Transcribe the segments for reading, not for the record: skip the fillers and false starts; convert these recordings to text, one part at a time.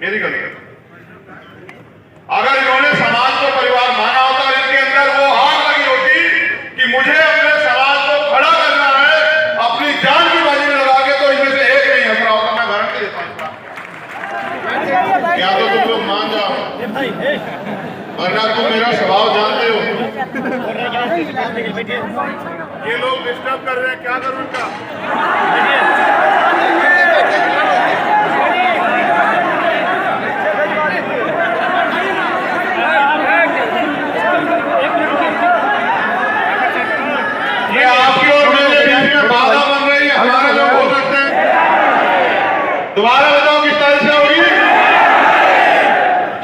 मेरी गलती। अगर इन्होंने समाज को परिवार माना होता और इनके अंदर वो आग लगी होती कि मुझे अपने समाज को खड़ा करना है, अपनी जान की बाजी में लगा के, तो इनमें से एक नहीं हंस रहा होता। मैं गारंटी देता हूँ। या तो तुम लोग मान जाओ, वरना तुम मेरा स्वभाव जानते हो। ये लोग डिस्टर्ब कर रहे हैं, क्या करूं इनका? ये आपकी और मेरे बीच में बाधा बन रही है। हमारे लोग हो सकते हैं। दोबारा बताओ किस तरह से होगी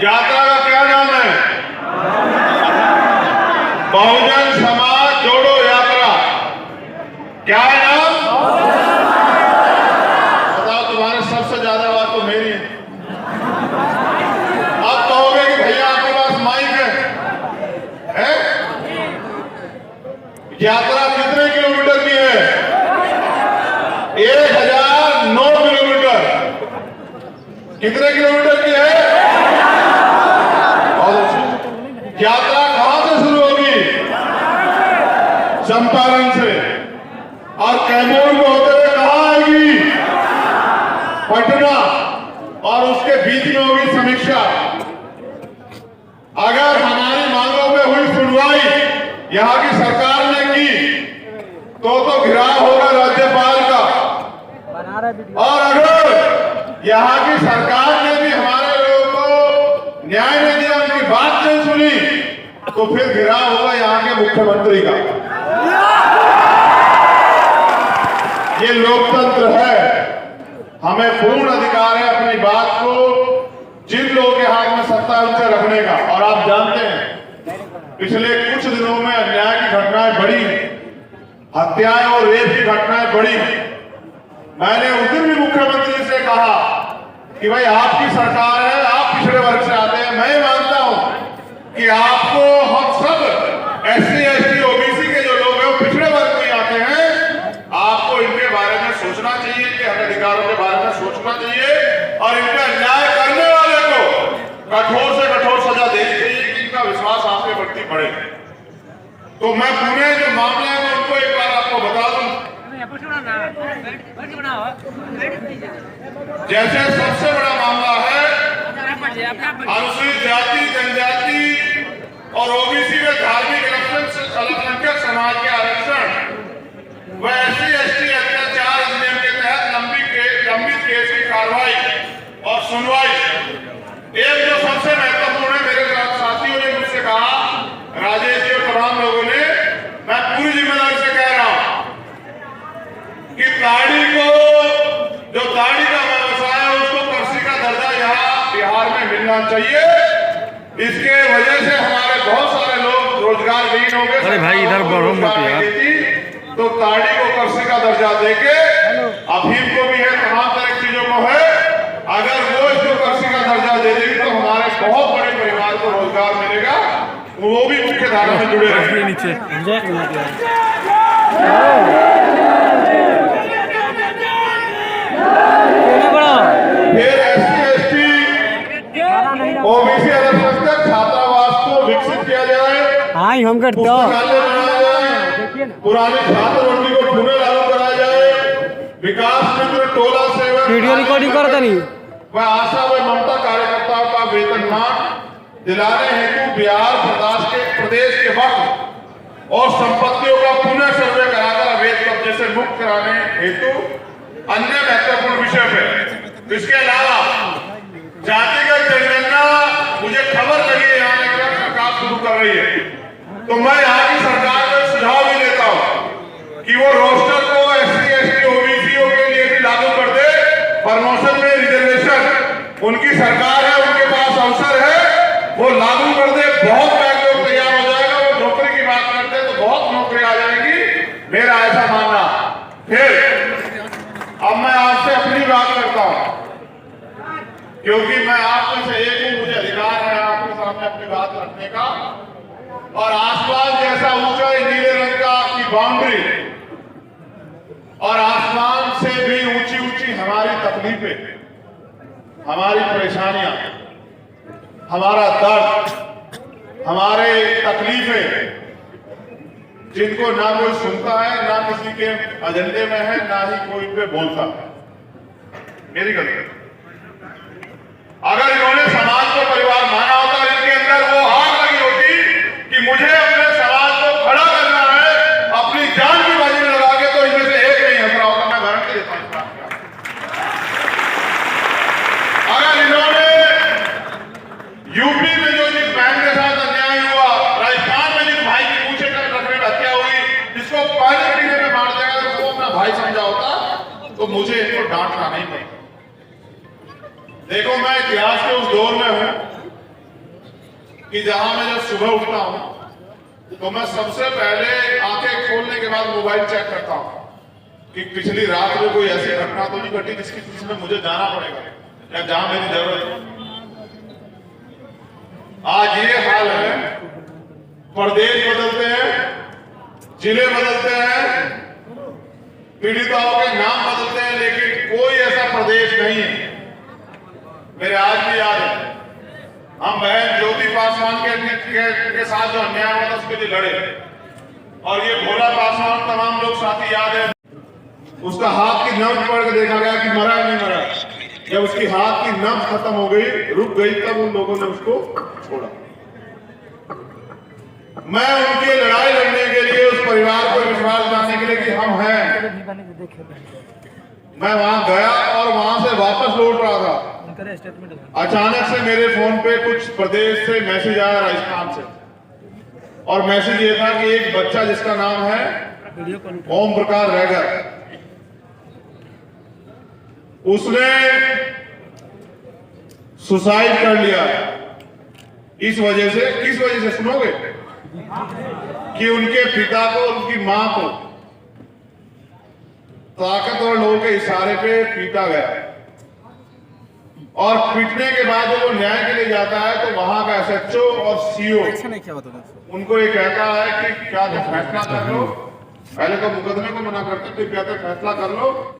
यात्रा का? क्या नाम है? बहुजन समाज जोड़ो यात्रा। क्या है नाम? बताओ। तुम्हारे सबसे ज्यादा बात तो मेरी है। अब कहोगे कि भैया आपके पास माइक है? यात्रा कितने किलोमीटर की है? 1009 किलोमीटर। कितने किलोमीटर की है? यात्रा कहां से शुरू होगी? चंपारण से। और कैमूर को होते हुए कहां आएगी? पटना। और उसके बीच में होगी समीक्षा। अगर हमारी मांगों पे हुई सुनवाई यहां की सरकार ने की तो घिराव होगा राज्यपाल का। और अगर यहां की सरकार ने भी हमारे लोगों को न्याय नहीं दिया, उनकी बात नहीं सुनी, तो फिर घिराव होगा यहां के मुख्यमंत्री का। ये लोकतंत्र है। हमें पूर्ण अधिकार है अपनी बात को जिन लोगों के हाथ में सत्ता है उनसे रखने का। और आप जानते हैं पिछले कुछ दिनों में अन्याय की घटनाएं बढ़ी, हत्याएं और रेप की घटनाएं बढ़ी। मैंने उस दिन भी मुख्यमंत्री से कहा कि भाई आपकी सरकार है, आप पिछड़े वर्ग से आते हैं। मैं मानता हूं कि आपको हम सब SC ST OBC के जो लोग हैं वो पिछड़े वर्ग में आते हैं। आपको इनके बारे में सोचना चाहिए, इनके हक अधिकारों के बारे में सोचना चाहिए और इनका अन्याय करने वाले को कठोर से कठोर सजा देनी चाहिए कि इनका विश्वास आपके प्रति बढ़े। तो मैं पुणे जो मामले हैं उनको एक बार आपको बता दूं। जैसे सबसे बड़ा मामला है अनुसूचित जाति, जनजाति और OBC में धार्मिक अल्पसंख्यक समाज के आरक्षण व SC ST अत्याचार अधिनियम के तहत लंबित केस की कार्रवाई और सुनवाई। एक जो सबसे महत्वपूर्ण है, मेरे साथियों ने मुझसे कहा, राजेश जी और तमाम लोगों ने, मैं पूरी जिम्मेदारी से कह रहा हूं कि ताड़ी को, जो ताड़ी का व्यवसाय है, उसको कृषि का दर्जा यहाँ बिहार में मिलना चाहिए। इसके वजह से हमारे बहुत सारे लोग रोजगार विहीन हो गए। अरे भाई इधर बढ़ो मत यार। तो ताड़ी को कृषि का दर्जा देके, अफीम को भी है, तमाम तरह की चीजों को है, अगर वो इसको कृषि का दर्जा दे देगी तो हमारे बहुत बड़े परिवार को रोजगार मिलेगा, वो भी मुख्य धारा में जुड़े रहेंगे। नीचे फिर SC ST OBC अल्पसंख्यक छात्रावास को विकसित किया जाए, हम करते पुस्तकालय बनाया जाए, पुरानी छात्रवृत्ति को पुनः लागू कराया जाए, विकास मित्र टोला सेवक वीडियो रिकॉर्डिंग करता नहीं व आशा व ममता कार्यकर्ताओं का वेतनमान दिलाने हेतु बिहार प्रदेश के वक्त और संपत्तियों का पुनः सर्वे कराकर अवैध कब्जे से मुक्त कराने हेतु अन्य महत्वपूर्ण विषय है। इसके अलावा जातिगत जनगणना, मुझे खबर लगी यहाँ सरकार शुरू कर रही है, तो मैं यहाँ की सरकार को सुझाव भी देता हूँ कि वो रोस्टर को SC ST OBC के लिए भी लागू कर दे। प्रमोशन में रिजर्वेशन उनकी सरकार है, उनके पास अवसर है, वो लागू कर दे। बहुत लोग तैयार हो जाएगा। वो नौकरी की बात करते हैं तो बहुत नौकरी आ जाएगी, मेरा ऐसा मानना। फिर अब मैं आपसे अपनी बात करता हूं, क्योंकि मैं आप में से एक हूं, मुझे अधिकार है आपके सामने अपनी बात रखने का। और आसमान जैसा ऊंचा नीले रंग का की बाउंड्री और आसमान से भी ऊंची ऊंची हमारी तकलीफें। हमारी परेशानियां, हमारा दर्द, हमारे तकलीफें, जिनको ना कोई सुनता है, ना किसी के एजेंडे में है, ना ही कोई पे बोलता है। मेरी गलती। अगर इन्होंने समाज को परिवार माना होता, इनके अंदर वो आग लगी होती कि मुझे अपने समाज को खड़ा करना है, अपनी जान की बाजी में लगा के, तो इनमें से एक नहीं हंस रहा होता। मैं गारंटी देता हूं। अगर इन्होंने यूपी में जो जिस बहन के साथ अन्याय हुआ, राजस्थान में जिस भाई की पूछे कर रखने में हत्या हुई, जिसको पहले महीने में मार दिया गया, उसको अपना भाई समझा होता, तो मुझे इनको डांटना नहीं पड़ता। देखो, मैं इतिहास के उस दौर में हूं कि जहां मैं जब सुबह उठता हूं तो मैं सबसे पहले आंखें खोलने के बाद मोबाइल चेक करता हूं कि पिछली रात में कोई ऐसी घटना तो नहीं घटी जिसमें मुझे जाना पड़ेगा या जहां मेरी जरूरत है। आज ये हाल है, प्रदेश बदलते हैं, जिले बदलते हैं, पीड़िताओं के नाम बदलते हैं, लेकिन कोई ऐसा प्रदेश नहीं है। मेरे आज भी याद है, हम बहन ज्योति पासवान के साथ जो अन्याय हुआ था उसके लिए लड़े, और ये भोला पासवान तमाम लोग साथी याद है। उसका हाथ की नब्ज पकड़ के देखा गया कि मरा नहीं मरा। जब उसकी हाथ की नब्ज खत्म हो गई, रुक गई, तब उन लोगों ने उसको छोड़ा। मैं उनकी लड़ाई लड़ने के लिए, उस परिवार को विश्वास दिलाने के लिए कि हम हैं, मैं वहां गया और वहां से वापस लौट रहा था। अचानक से मेरे फोन पे कुछ प्रदेश से मैसेज आया, राजस्थान से, और मैसेज ये था कि एक बच्चा जिसका नाम है ओम प्रकाश रैगर, उसने सुसाइड कर लिया। इस वजह से, किस वजह से सुनोगे, कि उनके पिता को, उनकी मां को ताकतवर लोगों के इशारे पे पीटा गया, और पीटने के बाद जब वो न्याय के लिए जाता है तो वहां का एसएचओ और सीओ उनको ये कहता है कि क्या तो फैसला कर लो, पहले तो मुकदमे को मना करते, फिर कहते फैसला कर लो।